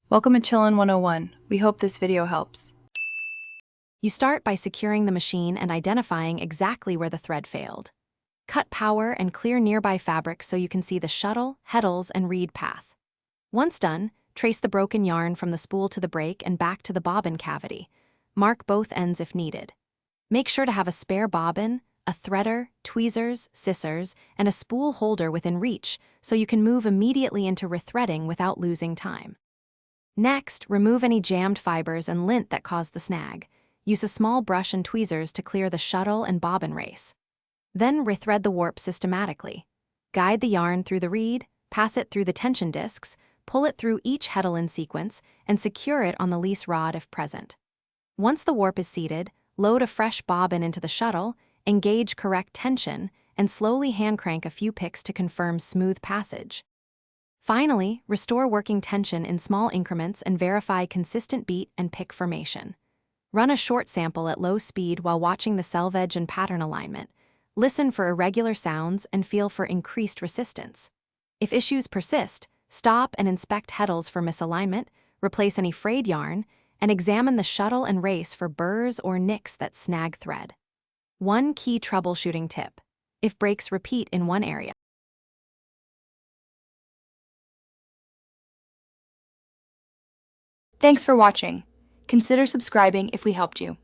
Welcome to Chillin' 101. We hope this video helps. You start by securing the machine and identifying exactly where the thread failed. Cut power and clear nearby fabric so you can see the shuttle, heddles, and reed path. Once done, trace the broken yarn from the spool to the break and back to the bobbin cavity. Mark both ends if needed. Make sure to have a spare bobbin, a threader, tweezers, scissors, and a spool holder within reach so you can move immediately into rethreading without losing time. Next, remove any jammed fibers and lint that caused the snag. Use a small brush and tweezers to clear the shuttle and bobbin race. Then rethread the warp systematically. Guide the yarn through the reed, pass it through the tension discs, pull it through each heddle in sequence, and secure it on the lease rod if present. Once the warp is seated, load a fresh bobbin into the shuttle, engage correct tension, and slowly hand crank a few picks to confirm smooth passage. Finally, restore working tension in small increments and verify consistent beat and pick formation. Run a short sample at low speed while watching the selvage and pattern alignment. Listen for irregular sounds and feel for increased resistance. If issues persist, stop and inspect heddles for misalignment, replace any frayed yarn, and examine the shuttle and race for burrs or nicks that snag thread. One key troubleshooting tip: if breaks repeat in one area, Thanks for watching. Consider subscribing if we helped you.